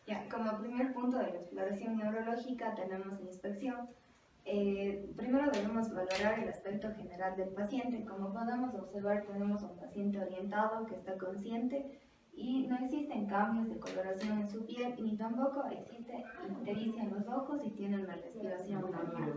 Ya, como primer punto de la exploración neurológica tenemos la inspección. Primero debemos valorar el aspecto general del paciente. Como podemos observar, tenemos un paciente orientado que está consciente y no existen cambios de coloración en su piel ni tampoco existe ictericia en los ojos y tiene una respiración normal.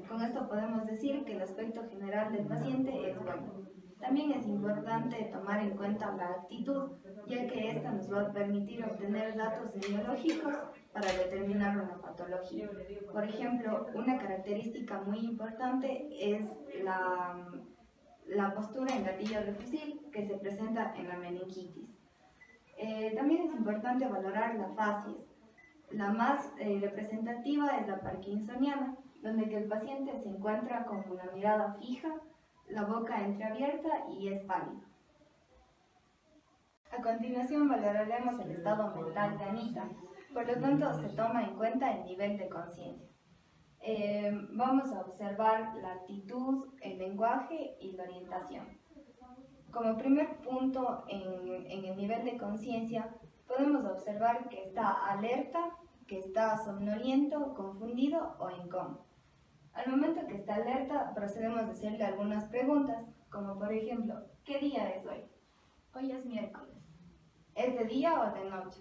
Con esto podemos decir que el aspecto general del paciente es bueno. También es importante tomar en cuenta la actitud, ya que esta nos va a permitir obtener datos biológicos para determinar una patología. Por ejemplo, una característica muy importante es la postura en gatillo refusil que se presenta en la meningitis. También es importante valorar la facies. La más representativa es la parkinsoniana, donde que el paciente se encuentra con una mirada fija, la boca entreabierta y es pálido. A continuación valoraremos el estado mental de Anita, por lo tanto se toma en cuenta el nivel de conciencia. Vamos a observar la actitud, el lenguaje y la orientación. Como primer punto en el nivel de conciencia, podemos observar que está alerta, que está somnoliento, confundido o incómodo. Al momento que está alerta, procedemos a hacerle algunas preguntas, como por ejemplo, ¿qué día es hoy? Hoy es miércoles. ¿Es de día o de noche?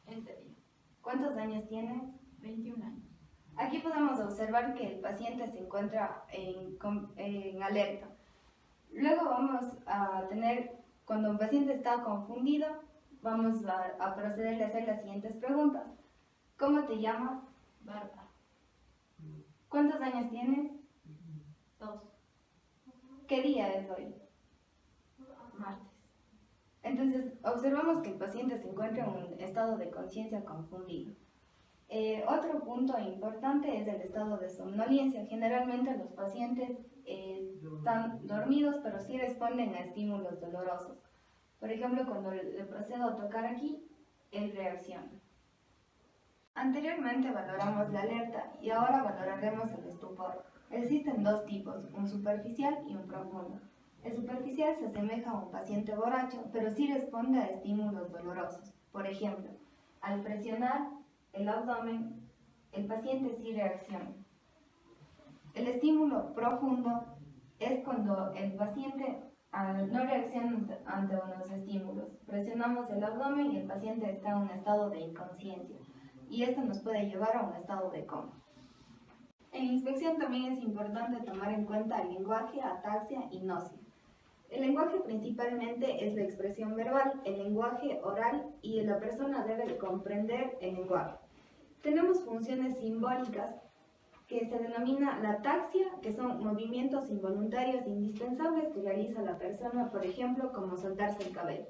Es de día. ¿Cuántos años tienes? 21 años. Aquí podemos observar que el paciente se encuentra en alerta. Luego vamos a tener, cuando un paciente está confundido, vamos a proceder a hacer las siguientes preguntas. ¿Cómo te llamas? Bárbara. ¿Cuántos años tienes? 2. ¿Qué día es hoy? Martes. Entonces, observamos que el paciente se encuentra en un estado de conciencia confundido. Otro punto importante es el estado de somnolencia. Generalmente los pacientes están dormidos, pero sí responden a estímulos dolorosos. Por ejemplo, cuando le procedo a tocar aquí, él reacciona. Anteriormente valoramos la alerta y ahora valoraremos el estupor. Existen dos tipos, un superficial y un profundo. El superficial se asemeja a un paciente borracho, pero sí responde a estímulos dolorosos. Por ejemplo, al presionar el abdomen, el paciente sí reacciona. El estímulo profundo es cuando el paciente no reacciona ante unos estímulos. Presionamos el abdomen y el paciente está en un estado de inconsciencia y esto nos puede llevar a un estado de coma. En inspección también es importante tomar en cuenta el lenguaje, ataxia y náusea. El lenguaje principalmente es la expresión verbal, el lenguaje oral y la persona debe comprender el lenguaje. Tenemos funciones simbólicas que se denomina la ataxia, que son movimientos involuntarios indispensables que realiza la persona, por ejemplo, como soltarse el cabello.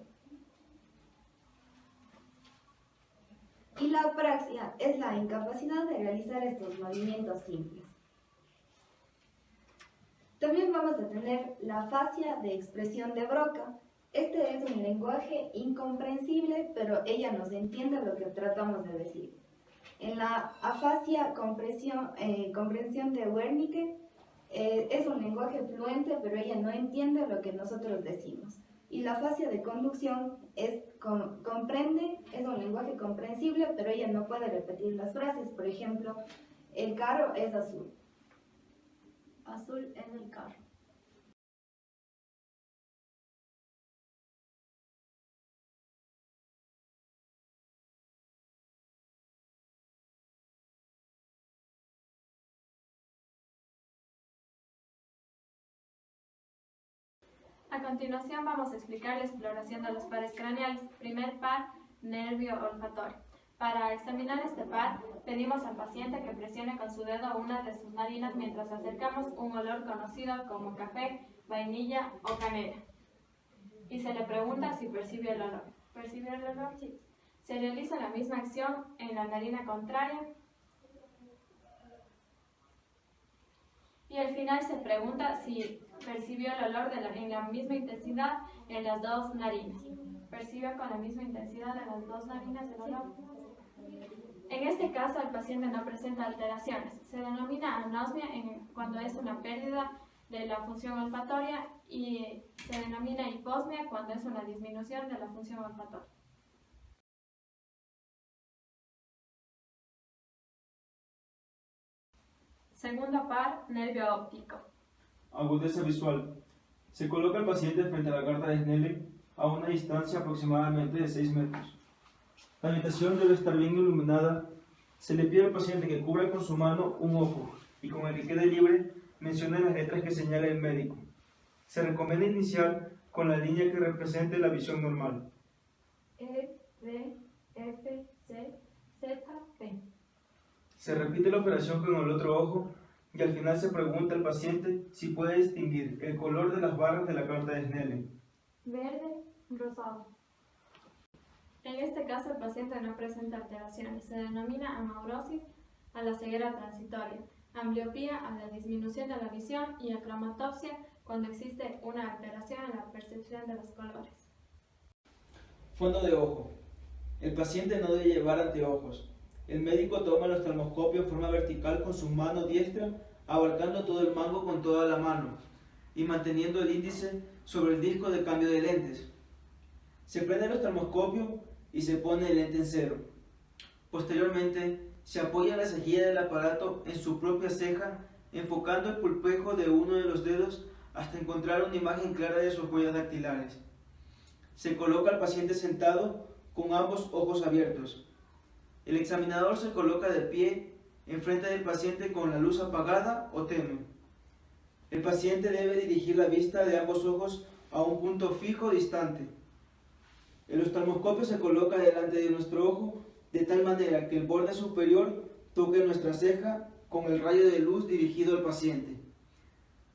Y la apraxia es la incapacidad de realizar estos movimientos simples. También vamos a tener la afasia de expresión de Broca. Este es un lenguaje incomprensible, pero ella nos entiende lo que tratamos de decir. En la afasia comprensión de Wernicke es un lenguaje fluente, pero ella no entiende lo que nosotros decimos. Y la afasia de conducción comprende, es un lenguaje comprensible, pero ella no puede repetir las frases. Por ejemplo, el carro es azul. Azul es el carro. A continuación vamos a explicar la exploración de los pares craneales. Primer par, nervio olfatorio. Para examinar este par, pedimos al paciente que presione con su dedo una de sus narinas mientras acercamos un olor conocido como café, vainilla o canela. Y se le pregunta si percibe el olor. ¿Percibe el olor, chicos? Se realiza la misma acción en la narina contraria. Y al final se pregunta si percibió el olor en la misma intensidad en las dos narinas. ¿Percibe con la misma intensidad en las dos narinas el olor? En este caso, el paciente no presenta alteraciones. Se denomina anosmia cuando es una pérdida de la función olfatoria y se denomina hiposmia cuando es una disminución de la función olfatoria. Segundo par, nervio óptico. Agudeza visual. Se coloca al paciente frente a la carta de Snellen a una distancia aproximadamente de 6 metros. La habitación debe estar bien iluminada. Se le pide al paciente que cubra con su mano un ojo y con el que quede libre mencione las letras que señala el médico. Se recomienda iniciar con la línea que represente la visión normal. E, D, F, C, Z, P. Se repite la operación con el otro ojo y al final se pregunta al paciente si puede distinguir el color de las barras de la carta de Snellen. Verde, rosado. En este caso el paciente no presenta alteraciones. Se denomina amaurosis a la ceguera transitoria, ambliopía a la disminución de la visión y acromatopsia cuando existe una alteración en la percepción de los colores. Fondo de ojo. El paciente no debe llevar anteojos. El médico toma el oftalmoscopio en forma vertical con su mano diestra, abarcando todo el mango con toda la mano y manteniendo el índice sobre el disco de cambio de lentes. Se prende el oftalmoscopio y se pone el lente en cero. Posteriormente, se apoya la cejilla del aparato en su propia ceja, enfocando el pulpejo de uno de los dedos hasta encontrar una imagen clara de sus huellas dactilares. Se coloca al paciente sentado con ambos ojos abiertos. El examinador se coloca de pie enfrente del paciente con la luz apagada o tenue. El paciente debe dirigir la vista de ambos ojos a un punto fijo distante. El oftalmoscopio se coloca delante de nuestro ojo de tal manera que el borde superior toque nuestra ceja con el rayo de luz dirigido al paciente.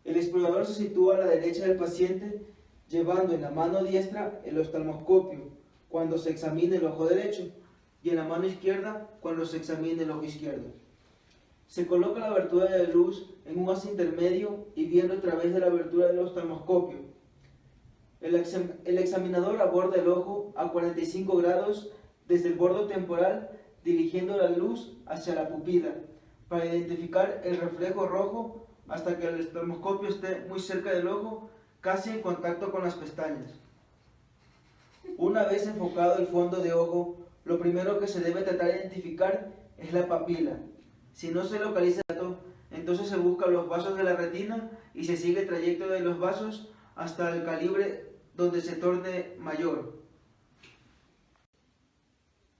El explorador se sitúa a la derecha del paciente, llevando en la mano diestra el oftalmoscopio cuando se examine el ojo derecho y en la mano izquierda cuando se examine el ojo izquierdo. Se coloca la abertura de luz en un haz intermedio y viendo a través de la abertura del oftalmoscopio. El examinador aborda el ojo a 45 grados desde el borde temporal, dirigiendo la luz hacia la pupila para identificar el reflejo rojo hasta que el oftalmoscopio esté muy cerca del ojo, casi en contacto con las pestañas. Una vez enfocado el fondo de ojo, lo primero que se debe tratar de identificar es la papila. Si no se localiza el dato, entonces se buscan los vasos de la retina y se sigue el trayecto de los vasos hasta el calibre donde se torne mayor.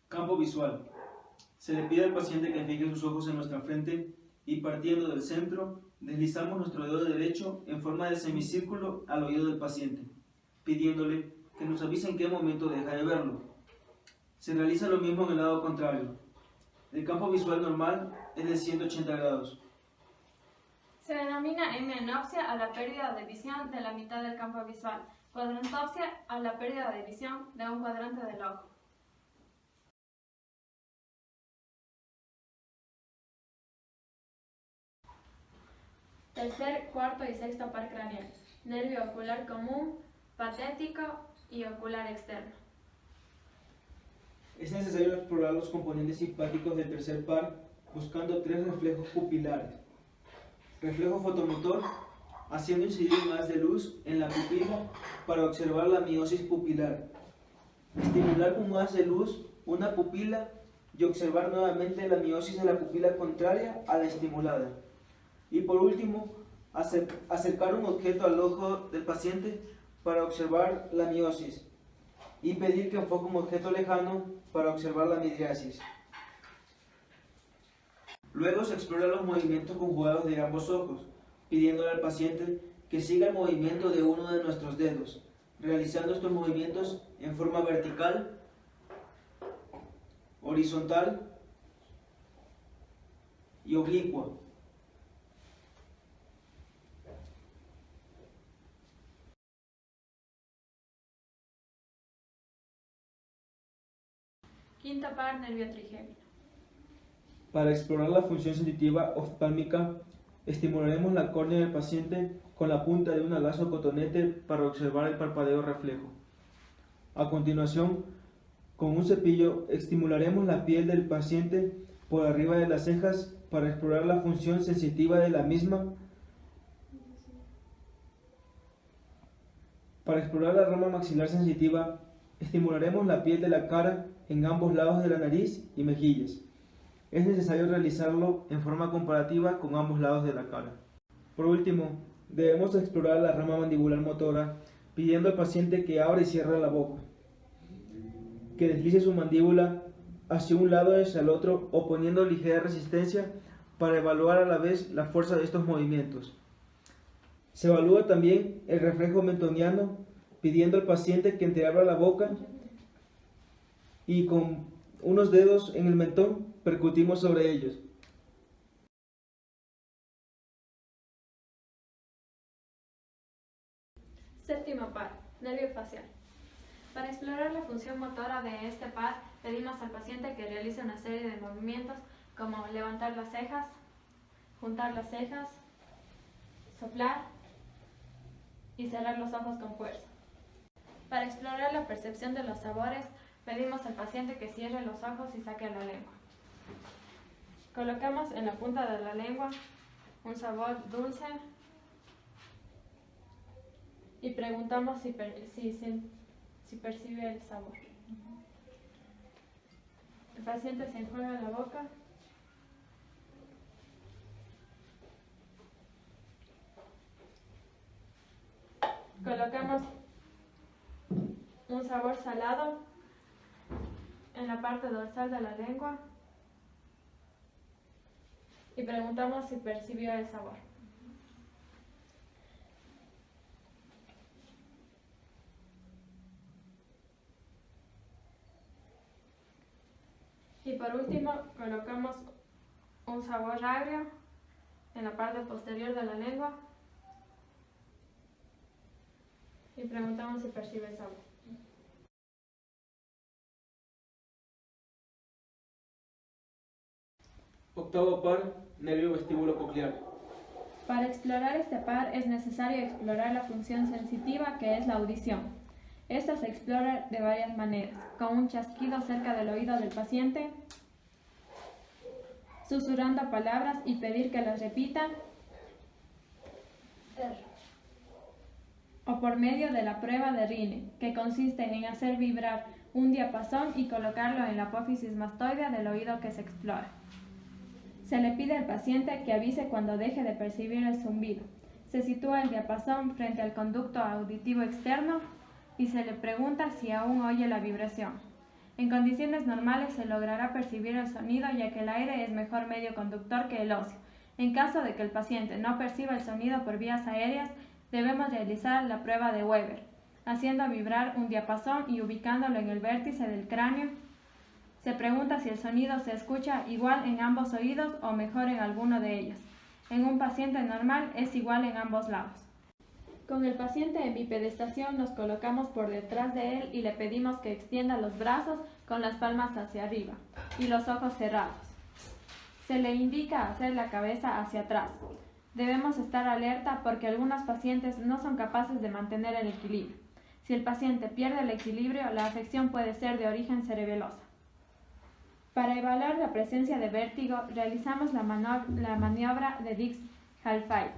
Campo visual. Se le pide al paciente que fije sus ojos en nuestra frente y partiendo del centro, deslizamos nuestro dedo derecho en forma de semicírculo al oído del paciente, pidiéndole que nos avise en qué momento deja de verlo. Se realiza lo mismo en el lado contrario. El campo visual normal es de 180 grados. Se denomina hemianopsia a la pérdida de visión de la mitad del campo visual, cuadrantopsia a la pérdida de visión de un cuadrante del ojo. Tercer, cuarto y sexto par craneal. Nervio ocular común, patético y ocular externo. Es necesario explorar los componentes simpáticos del tercer par buscando 3 reflejos pupilares. Reflejo fotomotor, haciendo incidir un haz de luz en la pupila para observar la miosis pupilar. Estimular con un haz de luz una pupila y observar nuevamente la miosis de la pupila contraria a la estimulada. Y por último, acercar un objeto al ojo del paciente para observar la miosis y pedir que enfoque un objeto lejano para observar la midriasis. Luego se exploran los movimientos conjugados de ambos ojos, pidiéndole al paciente que siga el movimiento de uno de nuestros dedos, realizando estos movimientos en forma vertical, horizontal y oblicua. Quinto par, nervio trigémino. Para explorar la función sensitiva oftálmica, estimularemos la córnea del paciente con la punta de un lazo cotonete para observar el parpadeo reflejo. A continuación, con un cepillo estimularemos la piel del paciente por arriba de las cejas para explorar la función sensitiva de la misma. Para explorar la rama maxilar sensitiva, estimularemos la piel de la cara en ambos lados de la nariz y mejillas. es necesario realizarlo en forma comparativa con ambos lados de la cara. Por último, debemos explorar la rama mandibular motora pidiendo al paciente que abra y cierre la boca, que deslice su mandíbula hacia un lado y hacia el otro, oponiendo ligera resistencia para evaluar a la vez la fuerza de estos movimientos. Se evalúa también el reflejo mentoniano, pidiendo al paciente que entreabra la boca y con unos dedos en el mentón percutimos sobre ellos. Séptimo par, nervio facial. Para explorar la función motora de este par, pedimos al paciente que realice una serie de movimientos como levantar las cejas, juntar las cejas, soplar y cerrar los ojos con fuerza. Para explorar la percepción de los sabores, pedimos al paciente que cierre los ojos y saque la lengua. Colocamos en la punta de la lengua un sabor dulce y preguntamos si percibe el sabor. El paciente se enjuaga la boca colocamos un sabor salado en la parte dorsal de la lengua y preguntamos si percibió el sabor. Y por último, colocamos un sabor agrio en la parte posterior de la lengua y preguntamos si percibe el sabor. Octavo par, nervio vestíbulo coclear. Para explorar este par es necesario explorar la función sensitiva que es la audición. Esta se explora de varias maneras, con un chasquido cerca del oído del paciente, susurrando palabras y pedir que las repita, o por medio de la prueba de Rine, que consiste en hacer vibrar un diapasón y colocarlo en la apófisis mastoidea del oído que se explora. Se le pide al paciente que avise cuando deje de percibir el zumbido. Se sitúa el diapasón frente al conducto auditivo externo y se le pregunta si aún oye la vibración. En condiciones normales se logrará percibir el sonido, ya que el aire es mejor medio conductor que el óseo. En caso de que el paciente no perciba el sonido por vías aéreas, debemos realizar la prueba de Weber, haciendo vibrar un diapasón y ubicándolo en el vértice del cráneo. Se pregunta si el sonido se escucha igual en ambos oídos o mejor en alguno de ellos. En un paciente normal es igual en ambos lados. Con el paciente en bipedestación nos colocamos por detrás de él y le pedimos que extienda los brazos con las palmas hacia arriba y los ojos cerrados. Se le indica hacer la cabeza hacia atrás. Debemos estar alerta porque algunos pacientes no son capaces de mantener el equilibrio. Si el paciente pierde el equilibrio, la afección puede ser de origen cerebelosa. Para evaluar la presencia de vértigo, realizamos la maniobra de Dix-Hallpike,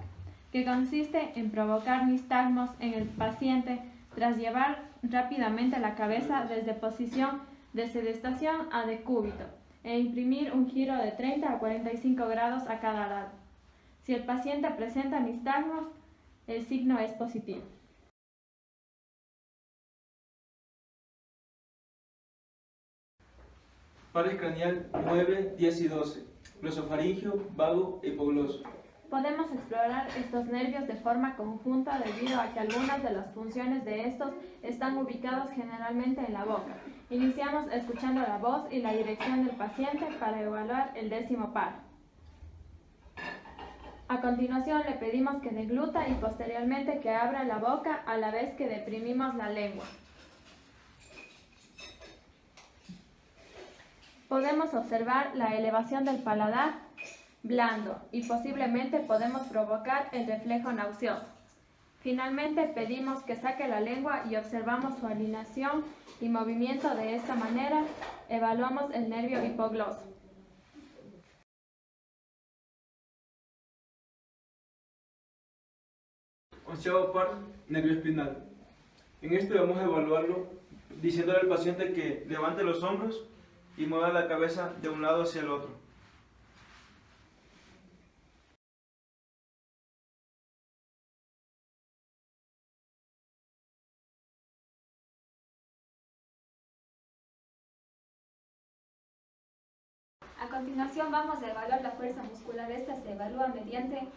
que consiste en provocar nistagmos en el paciente tras llevar rápidamente la cabeza desde posición de sedestación a decúbito e imprimir un giro de 30 a 45 grados a cada lado. Si el paciente presenta nistagmos, el signo es positivo. Pares craneal 9, 10 y 12. Glosofaringio, vago e hipogloso. Podemos explorar estos nervios de forma conjunta debido a que algunas de las funciones de estos están ubicados generalmente en la boca. Iniciamos escuchando la voz y la dirección del paciente para evaluar el 10º par. A continuación le pedimos que degluta y posteriormente que abra la boca a la vez que deprimimos la lengua. Podemos observar la elevación del paladar blando y posiblemente podemos provocar el reflejo nauseoso. Finalmente pedimos que saque la lengua y observamos su alineación y movimiento. De esta manera evaluamos el nervio hipogloso. Onceavo par, nervio espinal. En este vamos a evaluarlo diciéndole al paciente que levante los hombros y mueva la cabeza de un lado hacia el otro. A continuación vamos a evaluar la fuerza muscular. Esta se evalúa mediante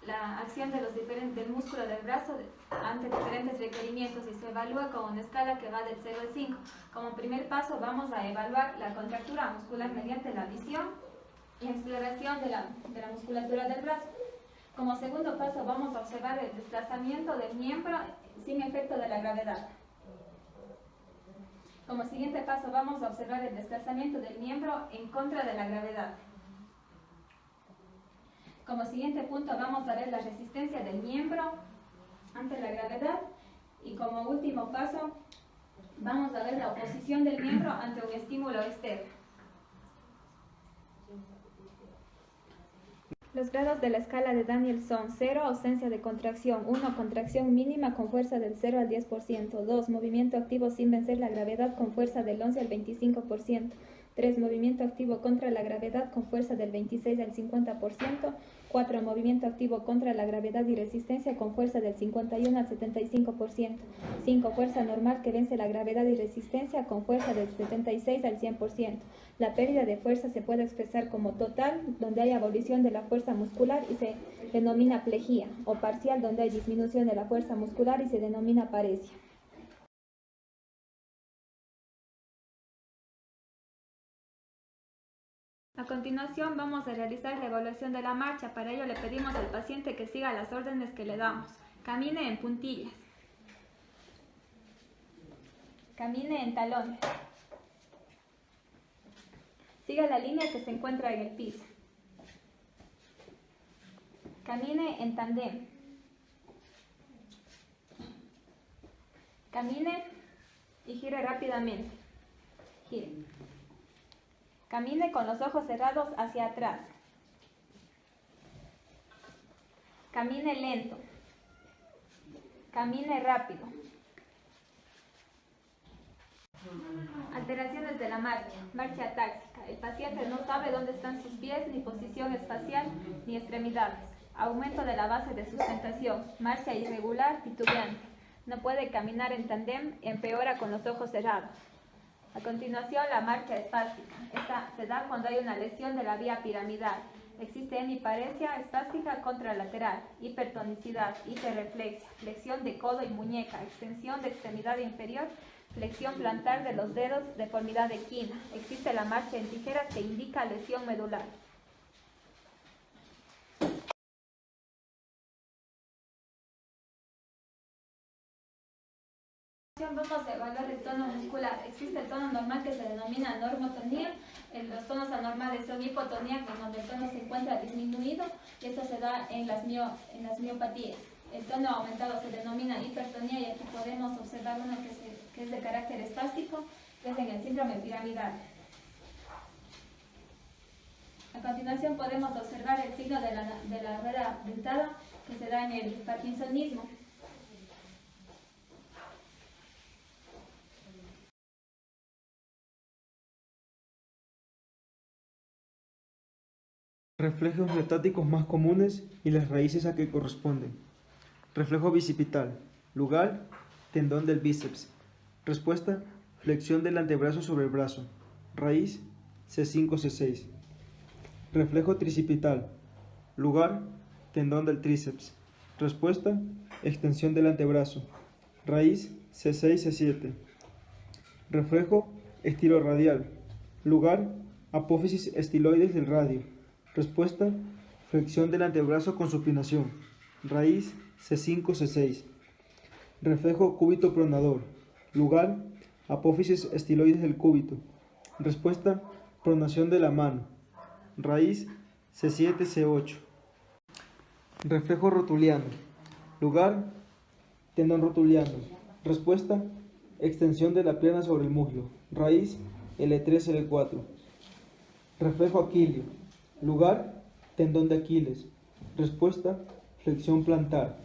la acción del músculo del brazo ante diferentes requerimientos y se evalúa con una escala que va del 0 al 5. Como primer paso vamos a evaluar la contractura muscular mediante la visión y exploración de la musculatura del brazo. Como segundo paso vamos a observar el desplazamiento del miembro sin efecto de la gravedad. Como siguiente paso vamos a observar el desplazamiento del miembro en contra de la gravedad. Como siguiente punto vamos a ver la resistencia del miembro ante la gravedad y como último paso vamos a ver la oposición del miembro ante un estímulo externo. Los grados de la escala de Daniell son 0, ausencia de contracción, 1, contracción mínima con fuerza del 0 al 10%, 2, movimiento activo sin vencer la gravedad con fuerza del 11 al 25%, 3, movimiento activo contra la gravedad con fuerza del 26 al 50%, 4, movimiento activo contra la gravedad y resistencia con fuerza del 51 al 75%, 5, fuerza normal que vence la gravedad y resistencia con fuerza del 76 al 100%. La pérdida de fuerza se puede expresar como total, donde hay abolición de la fuerza muscular y se denomina plejía, o parcial, donde hay disminución de la fuerza muscular y se denomina paresia. A continuación vamos a realizar la evaluación de la marcha. Para ello le pedimos al paciente que siga las órdenes que le damos. Camine en puntillas. Camine en talones. Siga la línea que se encuentra en el piso. Camine en tandem. Camine y gire rápidamente. Gire. Camine con los ojos cerrados hacia atrás. Camine lento. Camine rápido. Alteraciones de la marcha. Marcha atáxica. El paciente no sabe dónde están sus pies, ni posición espacial, ni extremidades. Aumento de la base de sustentación. Marcha irregular, titubeante. No puede caminar en tandem, empeora con los ojos cerrados. A continuación, la marcha espástica. Esta se da cuando hay una lesión de la vía piramidal. Existe hemiparesia espástica contralateral, hipertonicidad, hiperreflexia, flexión de codo y muñeca, extensión de extremidad inferior, flexión plantar de los dedos, deformidad equina. Existe la marcha en tijeras que indica lesión medular. Vamos a evaluar el tono muscular. Existe el tono normal que se denomina normotonía. Los tonos anormales son hipotonía, donde el tono se encuentra disminuido, y esto se da en las miopatías. El tono aumentado se denomina hipertonía y aquí podemos observar uno que es de carácter espástico, que es en el síndrome piramidal. A continuación podemos observar el signo de la rueda dentada que se da en el parkinsonismo. Reflejos metáticos más comunes y las raíces a que corresponden. Reflejo bicipital. Lugar, tendón del bíceps. Respuesta, flexión del antebrazo sobre el brazo. Raíz, C5-C6. Reflejo tricipital. Lugar, tendón del tríceps. Respuesta, extensión del antebrazo. Raíz, C6-C7. Reflejo estiloradial. Lugar, apófisis estiloides del radio. Respuesta, flexión del antebrazo con supinación. Raíz, C5-C6. Reflejo cúbito pronador. Lugar, apófisis estiloides del cúbito. Respuesta, pronación de la mano. Raíz, C7-C8. Reflejo rotuliano. Lugar, tendón rotuliano. Respuesta, extensión de la pierna sobre el muslo. Raíz, L3-L4. Reflejo aquileo. Lugar, tendón de Aquiles. Respuesta, flexión plantar.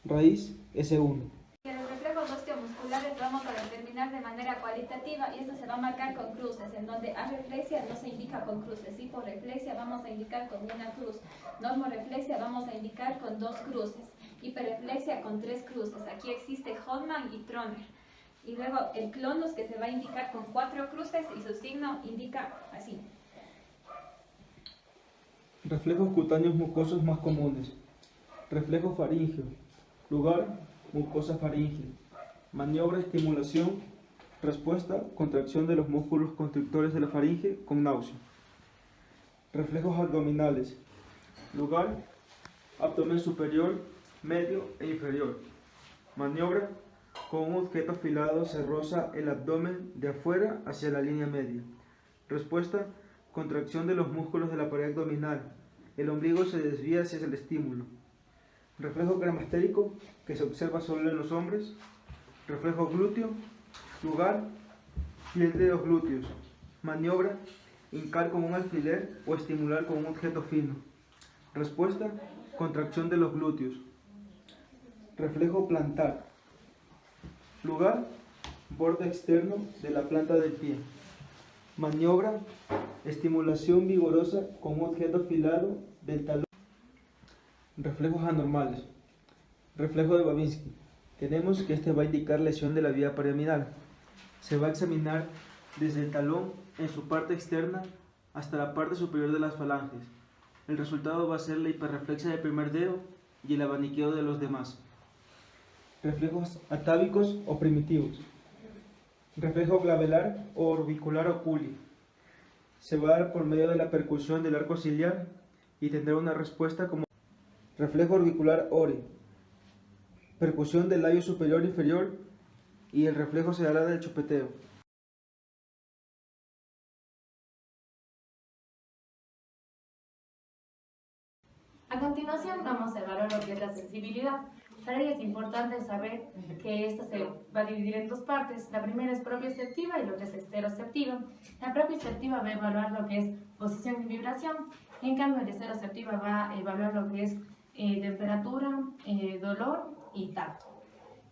Raíz, S1. En los reflejos osteomusculares vamos a determinar de manera cualitativa y esto se va a marcar con cruces, en donde areflexia no se indica con cruces, hiporeflexia vamos a indicar con una cruz, normoreflexia vamos a indicar con 2 cruces, hiperreflexia con 3 cruces. Aquí existe Hodgman y Troner. Y luego el clonus que se va a indicar con 4 cruces y su signo indica así. Reflejos cutáneos mucosos más comunes. Reflejo faríngeo. Lugar, mucosa faríngea. Maniobra, estimulación. Respuesta, contracción de los músculos constrictores de la faringe con náusea. Reflejos abdominales. Lugar, abdomen superior, medio e inferior. Maniobra, con un objeto afilado se roza el abdomen de afuera hacia la línea media. Respuesta, contracción de los músculos de la pared abdominal. El ombligo se desvía hacia el estímulo. Reflejo cremastérico, que se observa solo en los hombres. Reflejo glúteo. Lugar, piel de los glúteos. Maniobra, hincar con un alfiler o estimular con un objeto fino. Respuesta, contracción de los glúteos. Reflejo plantar. Lugar, borde externo de la planta del pie. Maniobra, estimulación vigorosa con un objeto afilado del talón. Reflejos anormales. Reflejo de Babinski. Tenemos que este va a indicar lesión de la vía periaminal. Se va a examinar desde el talón en su parte externa hasta la parte superior de las falanges. El resultado va a ser la hiperreflexia del primer dedo y el abaniqueo de los demás. Reflejos atávicos o primitivos. Reflejo glabelar o orbicular oculi. Se va a dar por medio de la percusión del arco ciliar y tendrá una respuesta como reflejo orbicular ore. Percusión del labio superior e inferior y el reflejo se dará del chupeteo. A continuación vamos a evaluar lo que es la sensibilidad. Para ello es importante saber que esta se va a dividir en dos partes. La primera es propioceptiva y la otra es esteroceptiva. La propioceptiva va a evaluar lo que es posición y vibración. En cambio, la esteroceptiva va a evaluar lo que es temperatura, dolor y tacto.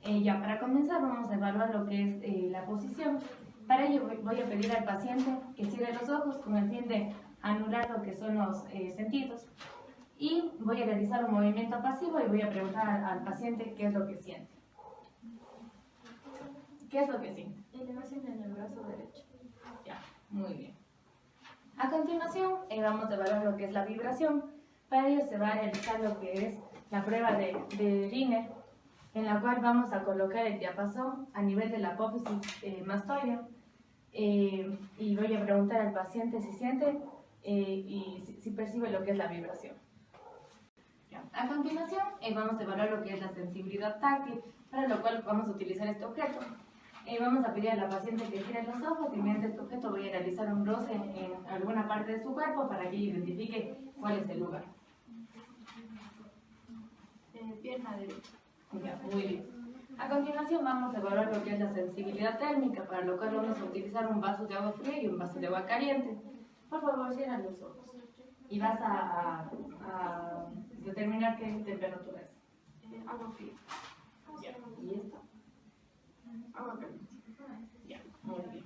Ya para comenzar vamos a evaluar lo que es la posición. Para ello voy a pedir al paciente que cierre los ojos con el fin de anular lo que son los sentidos. Y voy a realizar un movimiento pasivo y voy a preguntar al paciente qué es lo que siente. ¿Qué es lo que siente? Elevación en el brazo derecho. Ya, muy bien. A continuación vamos a evaluar lo que es la vibración. Para ello se va a realizar lo que es la prueba de Wiener, en la cual vamos a colocar el diapasón a nivel de la apófisis mastoidea. Y voy a preguntar al paciente si siente y si percibe lo que es la vibración. A continuación vamos a evaluar lo que es la sensibilidad táctil, para lo cual vamos a utilizar este objeto. Vamos a pedir a la paciente que cierre los ojos y mediante este objeto voy a realizar un roce en alguna parte de su cuerpo para que identifique cuál es el lugar. Pierna derecha. Ya, muy bien. A continuación vamos a evaluar lo que es la sensibilidad térmica, para lo cual vamos a utilizar un vaso de agua fría y un vaso de agua caliente. Por favor, cierra los ojos. Y vas a determinar qué temperatura es. Agua fría. Ya. ¿Y esto? Agua caliente. Ya, muy bien.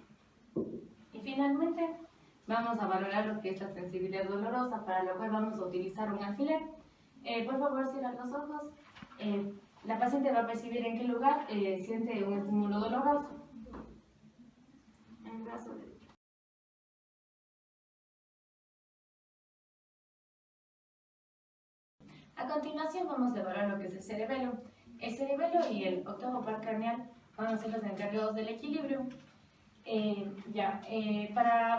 Y finalmente vamos a valorar lo que es la sensibilidad dolorosa, para lo cual vamos a utilizar un alfiler. Por favor, cierra los ojos. La paciente va a percibir en qué lugar siente un estímulo doloroso. En el brazo derecho. A continuación vamos a evaluar lo que es el cerebelo. El cerebelo y el octavo par craneal van a ser los encargados del equilibrio.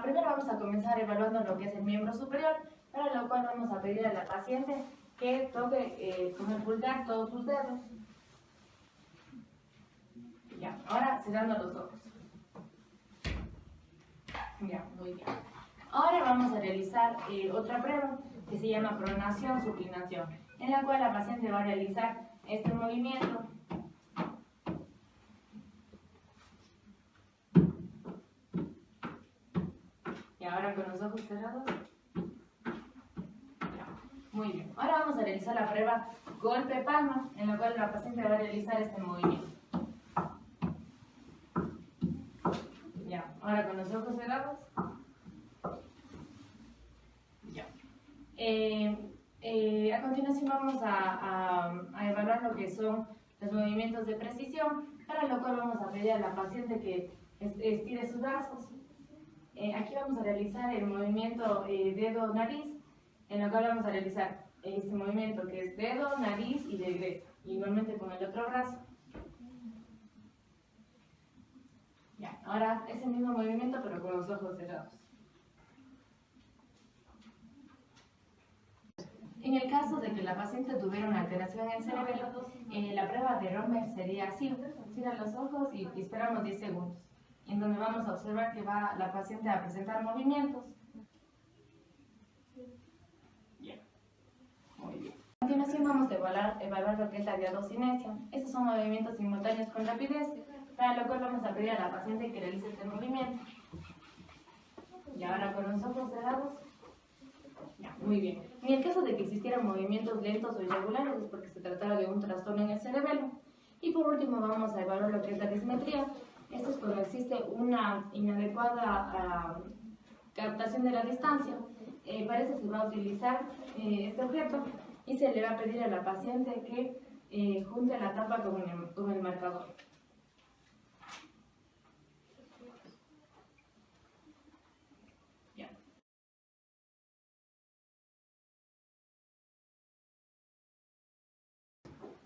Primero vamos a comenzar evaluando lo que es el miembro superior, para lo cual vamos a pedir a la paciente que toque con el pulgar todos sus dedos. Ya, ahora cerrando los ojos. Ya, muy bien. Ahora vamos a realizar otra prueba que se llama pronación, supinación, en la cual la paciente va a realizar este movimiento. Y ahora con los ojos cerrados. Ya, muy bien. Ahora vamos a realizar la prueba golpe palma, en la cual la paciente va a realizar este movimiento. Ya, ahora con los ojos cerrados. Ya. A continuación vamos a evaluar lo que son los movimientos de precisión, para lo cual vamos a pedir a la paciente que estire sus brazos. Aquí vamos a realizar el movimiento dedo-nariz, en lo cual vamos a realizar este movimiento que es dedo, nariz y regresa, igualmente con el otro brazo. Ya, ahora ese mismo movimiento pero con los ojos cerrados. En el caso de que la paciente tuviera una alteración en el cerebelo, la prueba de Romer sería así: cierra los ojos y esperamos 10 segundos, en donde vamos a observar que va la paciente a presentar movimientos. Bien. Muy bien. A continuación vamos a evaluar lo que es la diadocinesia. Estos son movimientos simultáneos con rapidez, para lo cual vamos a pedir a la paciente que realice este movimiento. Y ahora con los ojos cerrados. Ya, muy bien. En el caso de que existieran movimientos lentos o irregulares es porque se tratara de un trastorno en el cerebelo. Y por último vamos a evaluar lo que es la dismetría. Esto es cuando existe una inadecuada captación de la distancia. Para eso se va a utilizar este objeto y se le va a pedir a la paciente que junte la tapa con el marcador.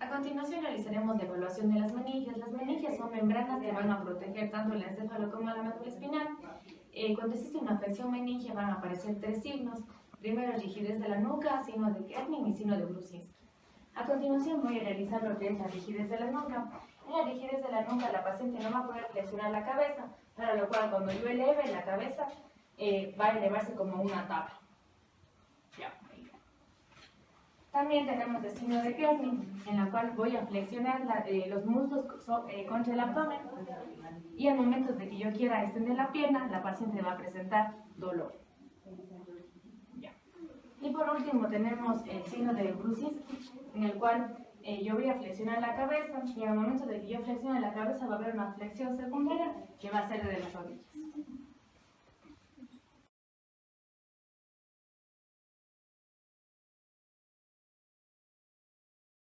A continuación realizaremos la evaluación de las meningias. Las meningias son membranas que van a proteger tanto el encéfalo como la médula espinal. Cuando existe una afección meningia van a aparecer 3 signos. Primero, rigidez de la nuca, signo de Kerning y signo de Brusinski. A continuación voy a realizar lo que es la rigidez de la nuca. En la rigidez de la nuca la paciente no va a poder flexionar la cabeza, para lo cual cuando yo eleve la cabeza va a elevarse como una tabla. También tenemos el signo de Kerning, en la cual voy a flexionar los muslos contra el abdomen, y al momento de que yo quiera extender la pierna, la paciente va a presentar dolor. Ya. Y por último tenemos el signo de Brusinski, en el cual yo voy a flexionar la cabeza, y al momento de que yo flexione la cabeza va a haber una flexión secundaria que va a ser de las rodillas.